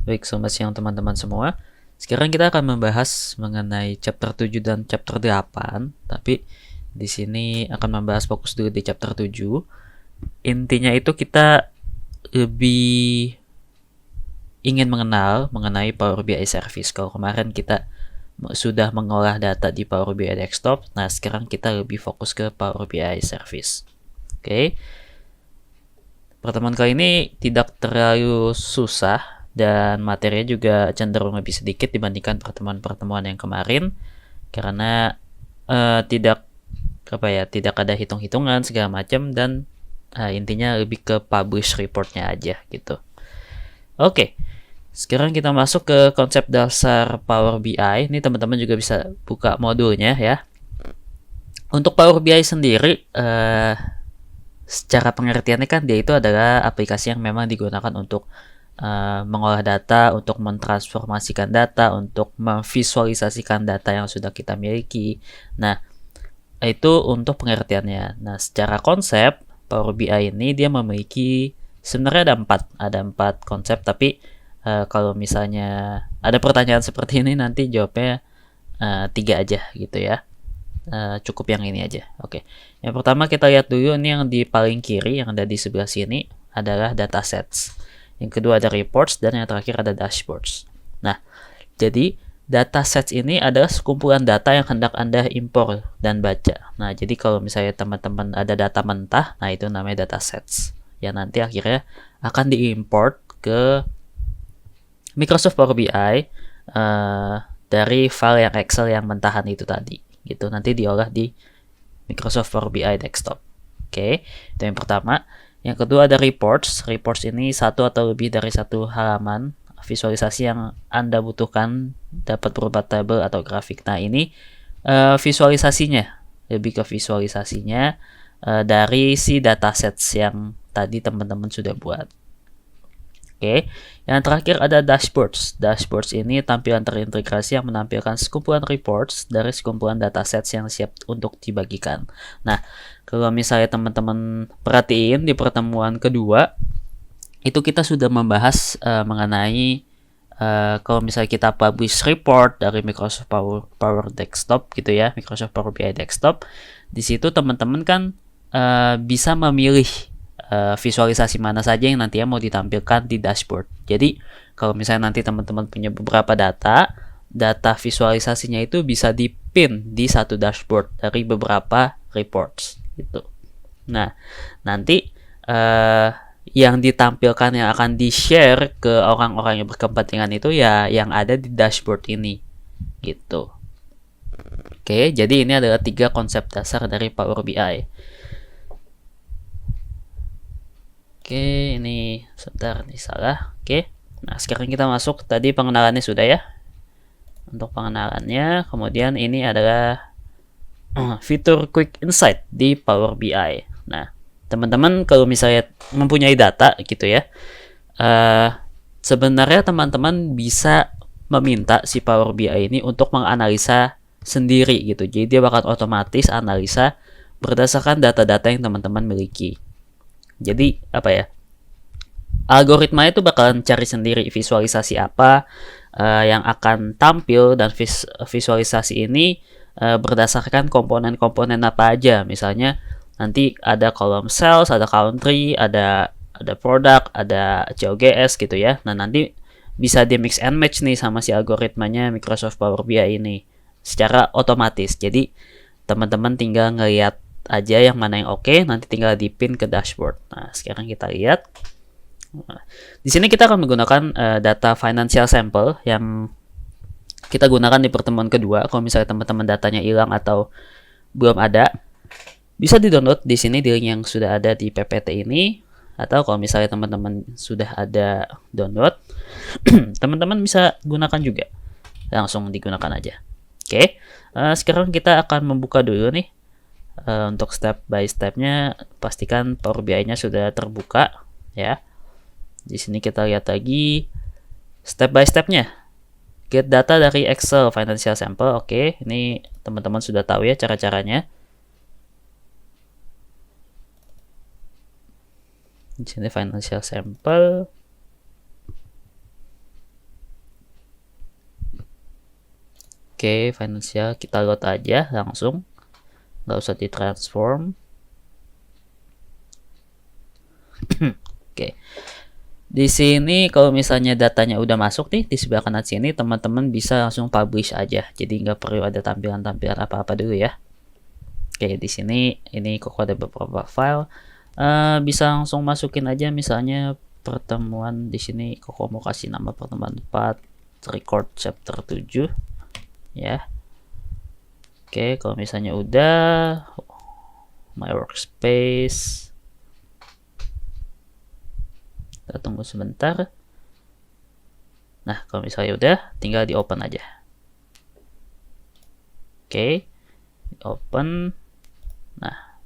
Baik, selamat siang teman-teman semua. Sekarang kita akan membahas mengenai chapter 7 dan chapter 8, tapi di sini akan membahas fokus dulu di chapter 7. Intinya itu kita lebih ingin mengenal mengenai Power BI Service. Kalau kemarin kita sudah mengolah data di Power BI Desktop, nah sekarang kita lebih fokus ke Power BI Service. Oke. Pertemuan kali ini tidak terlalu susah dan materinya juga cenderung lebih sedikit dibandingkan pertemuan-pertemuan yang kemarin karena tidak tidak ada hitung-hitungan segala macam dan intinya lebih ke publish reportnya aja gitu. Oke, sekarang kita masuk ke konsep dasar Power BI. Ini teman-teman juga bisa buka modulnya ya. Untuk Power BI sendiri secara pengertiannya kan dia itu adalah aplikasi yang memang digunakan untuk mengolah data, untuk mentransformasikan data, untuk memvisualisasikan data yang sudah kita miliki. Nah, itu untuk pengertiannya. Nah, secara konsep Power BI ini dia memiliki sebenarnya ada empat konsep, tapi kalau misalnya ada pertanyaan seperti ini nanti jawabnya 3 aja gitu ya. Cukup yang ini aja. Oke. Yang pertama kita lihat dulu ini yang di paling kiri yang ada di sebelah sini adalah datasets. Yang kedua ada reports dan yang terakhir ada dashboards. Nah, jadi datasets ini adalah sekumpulan data yang hendak Anda impor dan baca. Nah, jadi kalau misalnya teman-teman ada data mentah, nah itu namanya datasets. Yang nanti akhirnya akan diimport ke Microsoft Power BI dari file yang Excel yang mentahan itu tadi. Gitu, nanti diolah di Microsoft Power BI Desktop. Oke, itu yang pertama. Yang kedua ada reports. Reports ini satu atau lebih dari satu halaman visualisasi yang Anda butuhkan dapat berupa tabel atau grafik. Nah, ini visualisasinya, lebih ke visualisasinya dari si datasets yang tadi teman-teman sudah buat. Oke, yang terakhir ada dashboards. Dashboards ini tampilan terintegrasi yang menampilkan sekumpulan reports dari sekumpulan datasets yang siap untuk dibagikan. Nah, kalau misalnya teman-teman perhatiin di pertemuan kedua, itu kita sudah membahas mengenai kalau misalnya kita publish report dari Microsoft Power Desktop gitu ya, Microsoft Power BI Desktop, di situ teman-teman kan bisa memilih visualisasi mana saja yang nantinya mau ditampilkan di dashboard. Jadi kalau misalnya nanti teman-teman punya beberapa data visualisasinya itu bisa dipin di satu dashboard dari beberapa reports gitu. Nah, nanti yang ditampilkan yang akan di-share ke orang-orang yang berkepentingan itu ya yang ada di dashboard ini gitu. Oke, jadi ini adalah 3 konsep dasar dari Power BI. Oke, ini sebentar nih salah. Oke. Nah, sekarang kita masuk tadi pengenalannya sudah ya. Untuk pengenalannya, kemudian ini adalah fitur Quick Insight di Power BI. Nah, teman-teman kalau misalnya mempunyai data gitu ya, sebenarnya teman-teman bisa meminta si Power BI ini untuk menganalisa sendiri gitu. Jadi dia bakal otomatis analisa berdasarkan data-data yang teman-teman miliki. Jadi apa ya? Algoritma itu bakalan cari sendiri visualisasi apa yang akan tampil dan visualisasi ini berdasarkan komponen-komponen apa aja. Misalnya nanti ada kolom sales, ada country, ada product, ada COGS gitu ya. Nah, nanti bisa di mix and match nih sama si algoritmanya Microsoft Power BI ini secara otomatis. Jadi teman-teman tinggal ngeliat aja yang mana yang oke, nanti tinggal dipin ke dashboard. Nah, sekarang kita lihat. Nah, di sini kita akan menggunakan data financial sample yang kita gunakan di pertemuan kedua. Kalau misalnya teman-teman datanya hilang atau belum ada, bisa di-download di sini di link yang sudah ada di PPT ini. Atau kalau misalnya teman-teman sudah ada download, teman-teman bisa gunakan juga. Langsung digunakan aja. Oke, sekarang kita akan membuka dulu nih. Untuk step by stepnya pastikan Power BI-nya sudah terbuka ya. Di sini kita lihat lagi step by stepnya. Get data dari Excel financial sample. Oke, ini teman-teman sudah tahu ya cara-caranya. Di sini financial sample. Oke, financial kita load aja langsung, nggak usah ditransform. Oke, di sini kalau misalnya datanya udah masuk nih di sebelah kanan sini, teman-teman bisa langsung publish aja, jadi nggak perlu ada tampilan-tampilan apa-apa dulu ya. Oke, di sini ini kok ada beberapa file, bisa langsung masukin aja, misalnya pertemuan di sini kok mau kasih nama pertemuan 4 record chapter 7 ya. Oke, kalau misalnya udah my workspace, kita tunggu sebentar. Nah, kalau misalnya udah, tinggal di open aja. Oke, di open. Nah,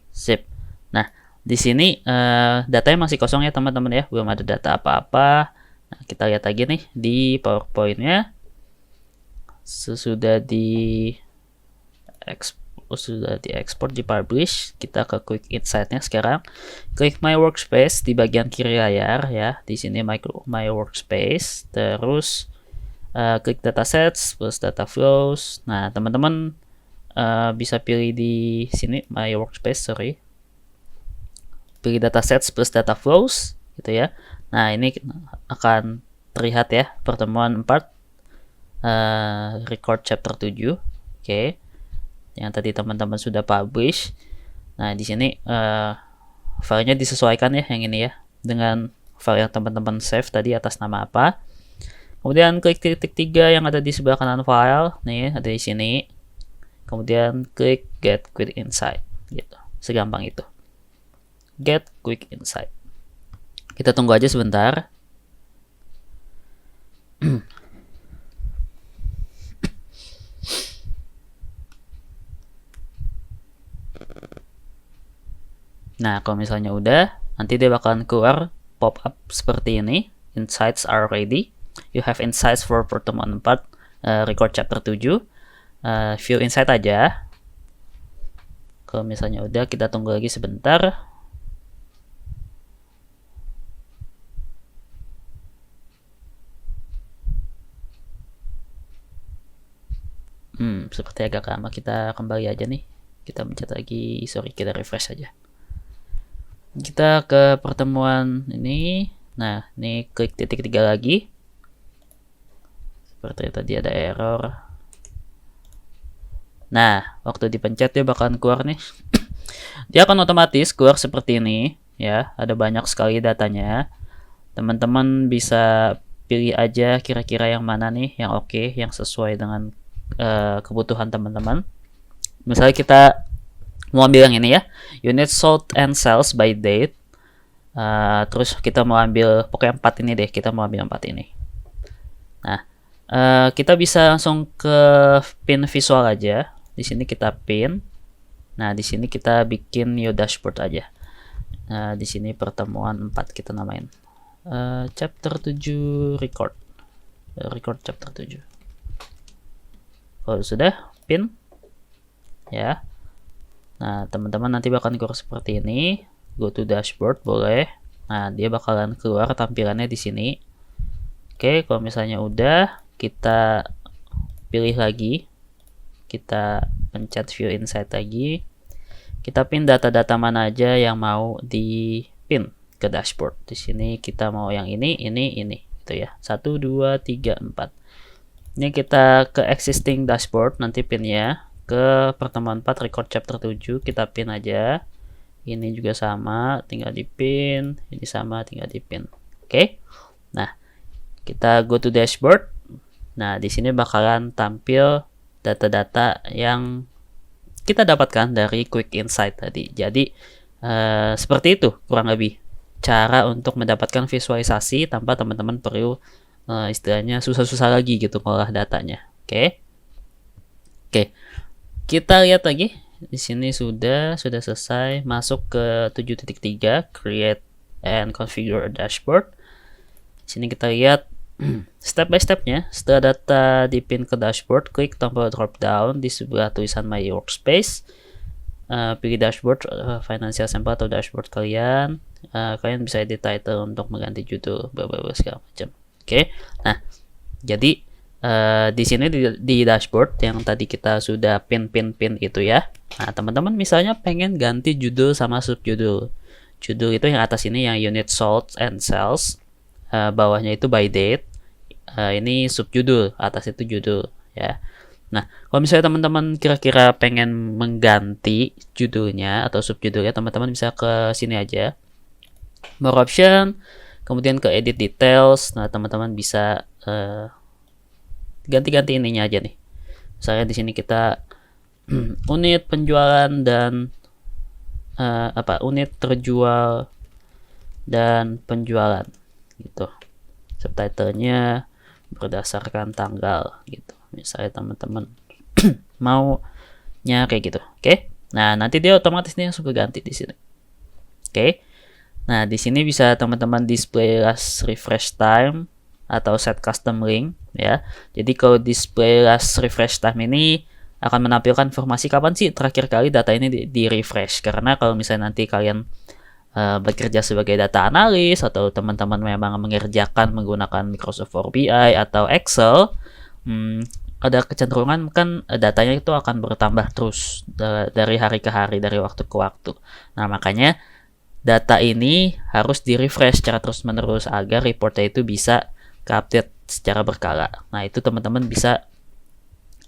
sip. Nah, di sini datanya masih kosong ya teman-teman ya, belum ada data apa-apa. Nah, kita lihat lagi nih di PowerPoint-nya. Sudah diekspor, dipublish, kita ke Quick Insight-nya sekarang. Klik My Workspace di bagian kiri layar ya. Di sini My Workspace, terus klik Datasets plus Data Flows. Nah, teman-teman bisa pilih di sini My Workspace, pilih Datasets plus Data Flows gitu ya. Nah, ini akan terlihat ya pertemuan 4 record chapter 7. Oke. Yang tadi teman-teman sudah publish. Nah, di sini filenya disesuaikan ya yang ini ya dengan file yang teman-teman save tadi atas nama apa. Kemudian klik titik 3 yang ada di sebelah kanan file nih, ada di sini. Kemudian klik Get Quick Insight gitu. Segampang itu. Get Quick Insight. Kita tunggu aja sebentar. Nah, kalau misalnya udah, nanti dia bakalan keluar pop up seperti ini. Insights are ready. You have insights for pertemuan 4 record chapter 7. View insight aja. Kalau misalnya udah, kita tunggu lagi sebentar. Seperti agak lama, kita kembali aja nih. Kita mencet lagi, kita refresh aja. Kita ke pertemuan ini. Nah, ini klik titik 3 lagi. Seperti tadi ada error. Nah, waktu dipencet dia bakalan keluar nih. Dia akan otomatis keluar seperti ini ya. Ada banyak sekali datanya. Teman-teman bisa pilih aja kira-kira yang mana nih yang oke, yang sesuai dengan kebutuhan teman-teman. Misalnya kita mau ambil yang ini ya, unit sold and sales by date. Terus kita mau ambil pokoknya 4 ini deh, kita mau ambil 4 ini. Nah, kita bisa langsung ke pin visual aja. Di sini kita pin. Nah, di sini kita bikin new dashboard aja. Di sini pertemuan 4 kita namain. Chapter 7 record chapter 7. Kalau sudah pin ya. Nah, teman-teman nanti bakalan keluar seperti ini. Go to dashboard boleh. Nah, dia bakalan keluar tampilannya di sini. Oke, kalau misalnya udah, kita pilih lagi. Kita pencet view insight lagi. Kita pin data-data mana aja yang mau di pin ke dashboard. Di sini kita mau yang ini gitu ya. 1 2 3 4. Ini kita ke existing dashboard, nanti pinnya ke pertemuan 4 record chapter 7, kita pin aja. Ini juga sama, tinggal di pin. Ini sama, tinggal di pin. Oke. Nah, kita go to dashboard. Nah, di sini bakalan tampil data-data yang kita dapatkan dari Quick Insight tadi. Jadi, seperti itu kurang lebih cara untuk mendapatkan visualisasi tanpa teman-teman perlu istilahnya susah-susah lagi gitu ngolah datanya. Oke. Kita lihat lagi di sini sudah selesai, masuk ke 7.3 create and configure a dashboard. Di sini kita lihat step by stepnya. Setelah data dipin ke dashboard, klik tombol drop down di sebelah tulisan My Workspace. Pilih dashboard, financial sample atau dashboard kalian. Kalian bisa edit title untuk mengganti judul, segala macam. Oke. Nah, jadi di sini di dashboard yang tadi kita sudah pin itu ya. Nah, teman-teman misalnya pengen ganti judul sama subjudul. Judul itu yang atas ini yang unit sold and sales, bawahnya itu by date, ini subjudul, atas itu judul ya. Nah, kalau misalnya teman-teman kira-kira pengen mengganti judulnya atau subjudulnya, teman-teman bisa ke sini aja, more option, kemudian ke edit details. Nah, teman-teman bisa ganti-ganti ininya aja nih. Misalnya di sini kita unit penjualan dan unit terjual dan penjualan gitu. Subtitlenya berdasarkan tanggal gitu. Misalnya teman-teman maunya kayak gitu. Oke. Nah, nanti dia otomatis nih langsung ganti di sini. Oke. Nah, di sini bisa teman-teman display last refresh time atau set custom link ya. Jadi kalau display last refresh time ini akan menampilkan informasi kapan sih terakhir kali data ini di refresh. Karena kalau misalnya nanti kalian bekerja sebagai data analis atau teman-teman memang mengerjakan menggunakan Microsoft Power BI atau Excel, ada kecenderungan kan datanya itu akan bertambah terus dari hari ke hari, dari waktu ke waktu. Nah, makanya data ini harus di-refresh secara terus-menerus agar reportnya itu bisa ke-update secara berkala. Nah, itu teman-teman bisa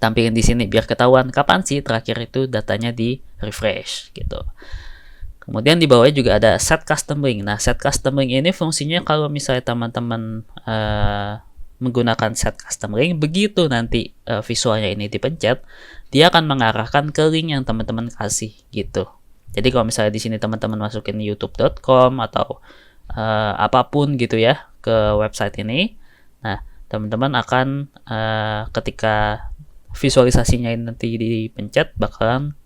tampilin di sini biar ketahuan kapan sih terakhir itu datanya di-refresh gitu. Kemudian di bawahnya juga ada set custom link. Nah, set custom link ini fungsinya kalau misalnya teman-teman menggunakan set custom link, begitu nanti visualnya ini dipencet, dia akan mengarahkan ke link yang teman-teman kasih gitu. Jadi kalau misalnya di sini teman-teman masukin youtube.com atau apapun gitu ya ke website ini, nah teman-teman akan ketika visualisasinya ini nanti dipencet bakalan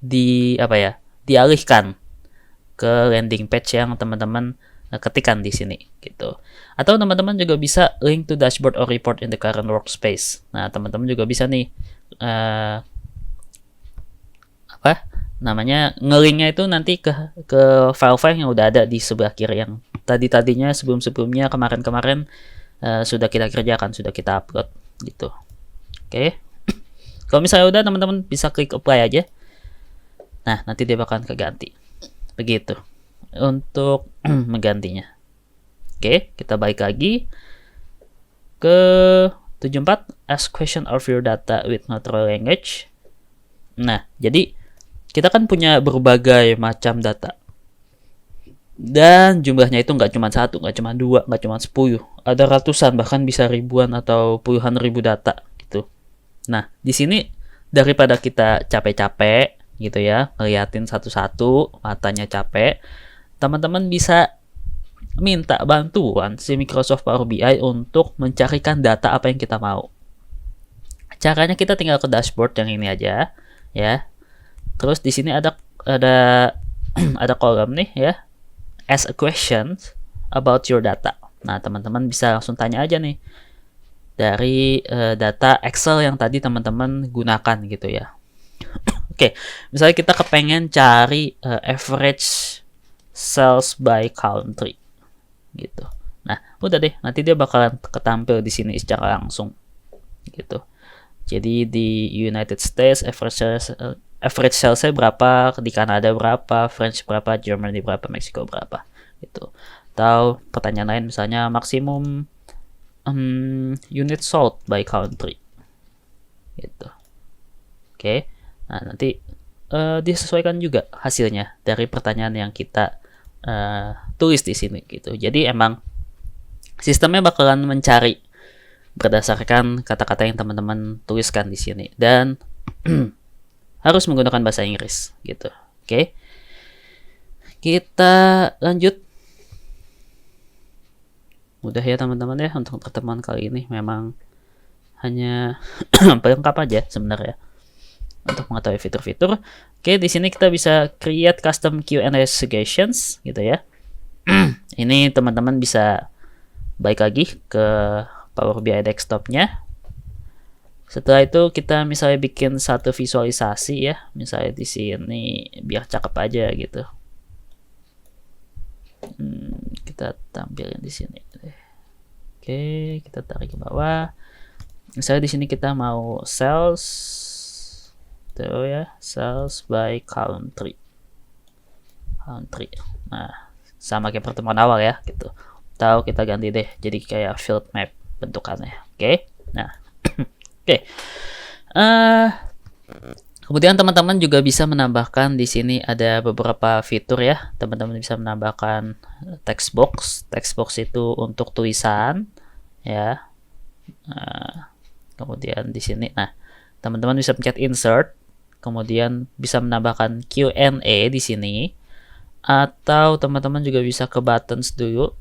dialihkan ke landing page yang teman-teman ketikan di sini gitu. Atau teman-teman juga bisa link to dashboard or report in the current workspace. Nah, teman-teman juga bisa nih ngelinknya itu nanti ke file-file yang udah ada di sebelah kiri yang tadinya sebelumnya kemarin sudah kita kerjakan, sudah kita upload gitu. Oke. Kalau misalnya udah, teman-teman bisa klik apply aja. Nah, nanti dia bakalan keganti. Begitu untuk menggantinya. Oke, kita balik lagi ke 74, ask question of your data with natural language. Nah, jadi kita kan punya berbagai macam data. Dan jumlahnya itu nggak cuma 1, nggak cuma 2, nggak cuma 10. Ada ratusan, bahkan bisa ribuan atau puluhan ribu data gitu. Nah, di sini daripada kita capek-capek gitu ya, ngeliatin satu-satu, matanya capek, teman-teman bisa minta bantuan si Microsoft Power BI untuk mencarikan data apa yang kita mau. Caranya kita tinggal ke dashboard yang ini aja ya. Terus di sini ada ada kolom nih ya, ask a question about your data. Nah, teman-teman bisa langsung tanya aja nih dari data Excel yang tadi teman-teman gunakan gitu ya. Oke, misalnya kita kepengen cari average sales by country gitu. Nah, udah deh, nanti dia bakalan ketampil di sini secara langsung gitu. Jadi di United States average salesnya berapa, di Kanada berapa, French berapa, Germany berapa, Mexico berapa gitu. Atau pertanyaan lain misalnya maksimum unit sold by country gitu. Oke. Nah, nanti disesuaikan juga hasilnya dari pertanyaan yang kita tulis di sini gitu. Jadi emang sistemnya bakalan mencari berdasarkan kata-kata yang teman-teman tuliskan di sini dan harus menggunakan bahasa Inggris gitu. Oke. Kita lanjut. Mudah ya teman-teman ya untuk pertemuan kali ini, memang hanya pelengkap aja sebenarnya untuk mengetahui fitur-fitur. Oke, di sini kita bisa create custom Q&A suggestions gitu ya. Ini teman-teman bisa balik lagi ke Power BI desktopnya. Setelah itu kita misalnya bikin satu visualisasi ya, misalnya di sini biar cakep aja gitu. Kita tampilin di sini. Oke, kita tarik ke bawah. Misalnya di sini kita mau sales tuh ya, sales by country. Nah, sama kayak pertemuan awal ya gitu. Atau kita ganti deh jadi kayak field map bentukannya. Oke. Nah, oke. Kemudian teman-teman juga bisa menambahkan di sini ada beberapa fitur ya. Teman-teman bisa menambahkan text box. Text box itu untuk tulisan ya. Kemudian di sini, nah teman-teman bisa pencet insert. Kemudian bisa menambahkan Q&A di sini. Atau teman-teman juga bisa ke buttons dulu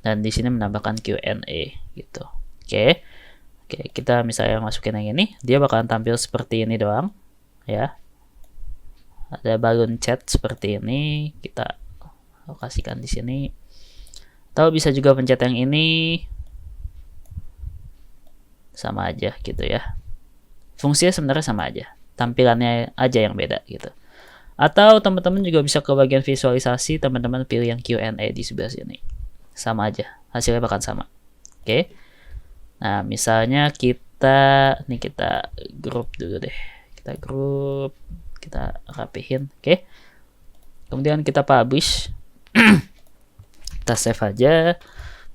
dan di sini menambahkan Q&A gitu. Oke, kita misalnya masukin yang ini, dia bakalan tampil seperti ini doang ya. Ada balon chat seperti ini, kita lokasikan di sini. Atau bisa juga pencet yang ini, sama aja gitu ya. Fungsinya sebenarnya sama aja, tampilannya aja yang beda gitu. Atau teman-teman juga bisa ke bagian visualisasi, teman-teman pilih yang Q&A di sebelah sini. Sama aja, hasilnya bakal sama. Oke. Nah, misalnya kita grup dulu deh. Kita grup, kita rapihin, oke. Kemudian kita publish. Kita save aja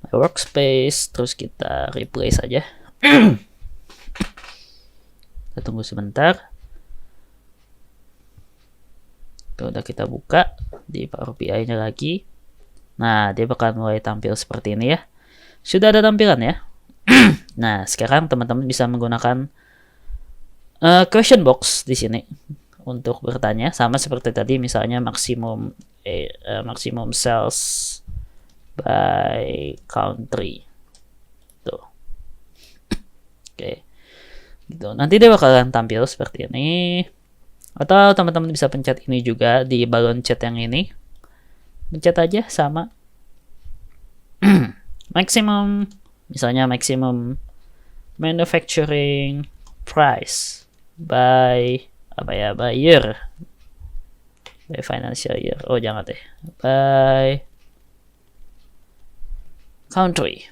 my workspace, terus kita replace aja. Kita tunggu sebentar. Udah kita buka di Power BI-nya lagi. Nah, dia bakal mulai tampil seperti ini ya. Sudah ada tampilan ya. Nah, sekarang teman-teman bisa menggunakan question box di sini untuk bertanya, sama seperti tadi, misalnya maksimum sales by country. Tuh. Oke. Gitu. Nanti dia bakalan tampil seperti ini. Atau teman-teman bisa pencet ini juga di balon chat yang ini. Pencet aja sama. Maximum, misalnya maximum manufacturing price by by year, by financial year. Oh, jangan deh, by country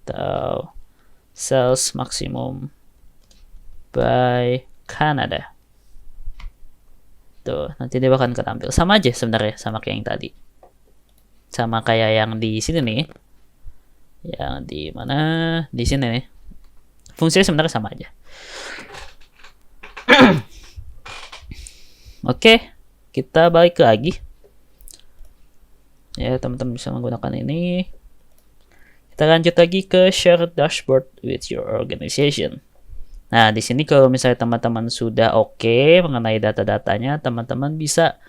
atau sales maximum by Canada. Tuh, nanti dia bakalan ketampil. Sama aja sebenarnya, sama kayak yang tadi. Sama kayak yang di sini nih. Yang di mana? Di sini nih. Fungsinya sebenarnya sama aja. Oke, kita balik lagi. Ya, teman-teman bisa menggunakan ini. Kita lanjut lagi ke share dashboard with your organization. Nah, di sini kalau misalnya teman-teman sudah oke mengenai data-datanya, teman-teman bisa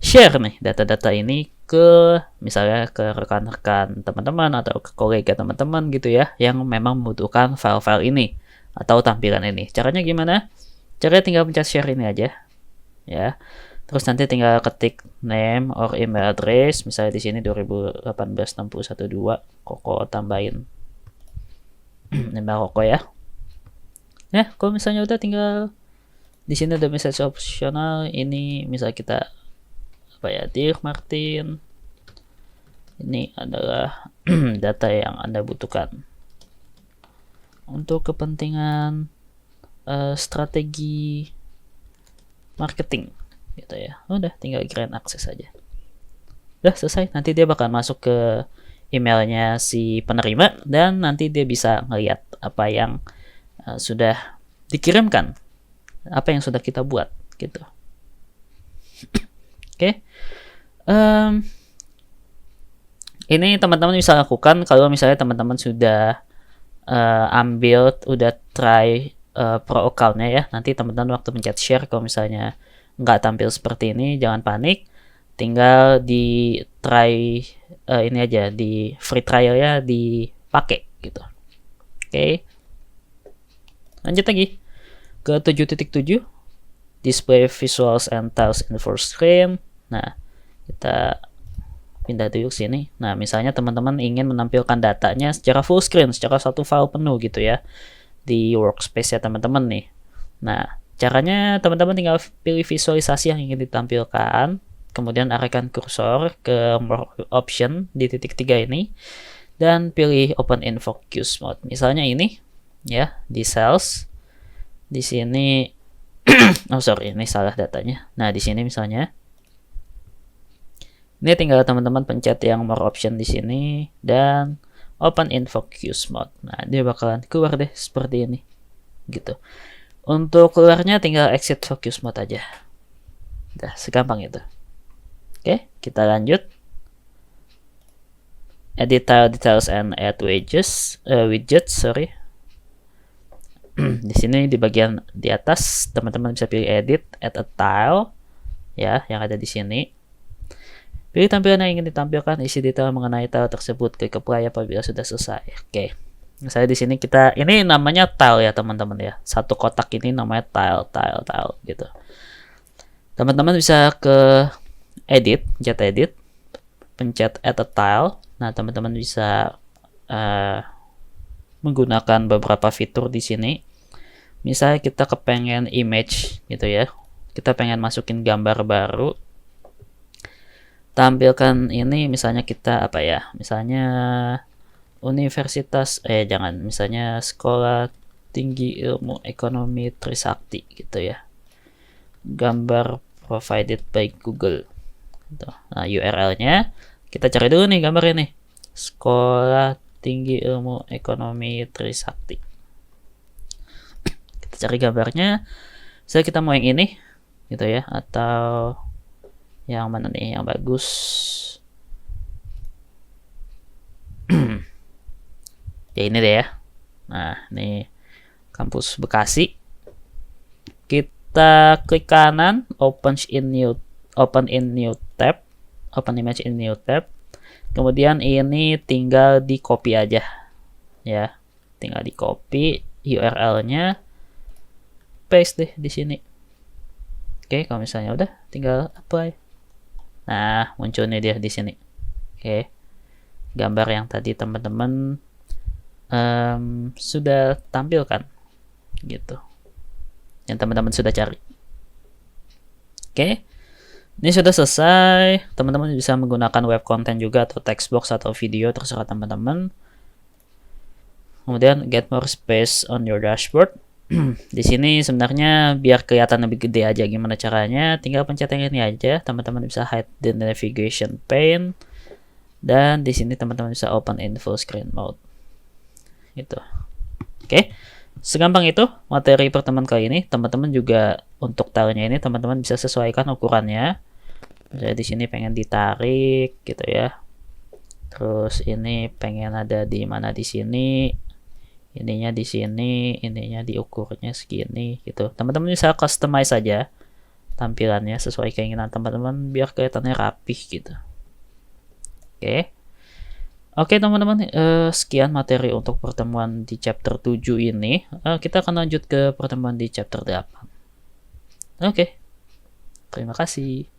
share nih data-data ini ke misalnya ke rekan-rekan teman-teman atau ke kolega teman-teman gitu ya, yang memang membutuhkan file-file ini atau tampilan ini. Caranya gimana? Caranya tinggal pencet share ini aja ya. Terus nanti tinggal ketik name or email address, misalnya di sini 2018-6112, Koko tambahin email Koko ya. Ya, kalau misalnya udah tinggal di sini ada message optional, ini misalnya kita Dear Martin, ini adalah data yang Anda butuhkan untuk kepentingan strategi marketing gitu ya. Udah tinggal grant access aja. Udah selesai, nanti dia bakal masuk ke emailnya si penerima dan nanti dia bisa ngeliat apa yang sudah dikirimkan, apa yang sudah kita buat gitu. Oke. Ini teman-teman bisa lakukan kalau misalnya teman-teman sudah udah try pro account-nya ya. Nanti teman-teman waktu pencet share kalau misalnya nggak tampil seperti ini, jangan panik. Tinggal di try ini aja, di free trial ya dipakai gitu. Oke. Lanjut lagi ke 7.7 display visuals and tiles in full screen. Nah, kita pindah dulu sini. Nah, misalnya teman-teman ingin menampilkan datanya secara full screen, secara satu file penuh gitu ya di workspace ya teman-teman nih. Nah, caranya teman-teman tinggal pilih visualisasi yang ingin ditampilkan, kemudian arahkan kursor ke more option di titik 3 ini. dan pilih open in focus mode. Misalnya ini ya, di sales. Di sini oh sorry, ini salah datanya. Nah, di sini misalnya ini tinggal teman-teman pencet yang more option di sini dan open in focus mode. Nah, dia bakalan keluar deh seperti ini. Gitu. Untuk keluarnya tinggal exit focus mode aja. Udah, segampang itu. Oke, kita lanjut. Edit tile details and add widgets, sorry. Di sini di bagian di atas teman-teman bisa pilih edit, add a tile ya, yang ada di sini. Pilih tampilan yang ingin ditampilkan, isi detail mengenai tile tersebut, klik apply apabila sudah selesai. Oke. Misalnya di sini ini namanya tile ya teman-teman ya. Satu kotak ini namanya tile gitu. Teman-teman bisa ke edit, pencet edit, pencet add a tile. Nah, teman-teman bisa menggunakan beberapa fitur di sini. Misalnya kita kepengen image gitu ya. Kita pengen masukin gambar baru. Tampilkan ini misalnya kita apa ya? Misalnya universitas misalnya Sekolah Tinggi Ilmu Ekonomi Trisakti gitu ya. Gambar provided by Google. Nah, URL-nya kita cari dulu nih gambar ini. Sekolah Tinggi Ilmu Ekonomi Trisakti. Kita cari gambarnya. Misalnya kita mau yang ini gitu ya, atau yang mana nih yang bagus. Ya ini deh ya. Nah, ini kampus Bekasi. Kita klik kanan, open image in new tab. Kemudian ini tinggal di copy aja ya, tinggal di copy URL-nya, paste deh di sini. Oke, kalau misalnya udah tinggal apply. Nah, muncul nih dia di sini. Oke, gambar yang tadi teman-teman sudah tampilkan gitu, yang teman-teman sudah cari. Oke. Ini sudah selesai. Teman-teman bisa menggunakan web content juga atau text box atau video, terserah teman-teman. Kemudian get more space on your dashboard. Di sini sebenarnya biar kelihatan lebih gede aja gimana caranya. Tinggal pencet yang ini aja. Teman-teman bisa hide the navigation pane. Dan di sini teman-teman bisa open in full screen mode. Gitu. Oke. Segampang itu materi pertemuan kali ini. Teman-teman juga untuk tilenya ini teman-teman bisa sesuaikan ukurannya. Misalnya di sini pengen ditarik gitu ya. Terus ini pengen ada di mana di sini. Ininya di sini, ininya diukurnya segini gitu. Teman-teman bisa customize saja tampilannya sesuai keinginan teman-teman biar kelihatannya rapih gitu. Oke. Oke teman-teman, sekian materi untuk pertemuan di chapter 7 ini. Kita akan lanjut ke pertemuan di chapter 8. Oke. Terima kasih.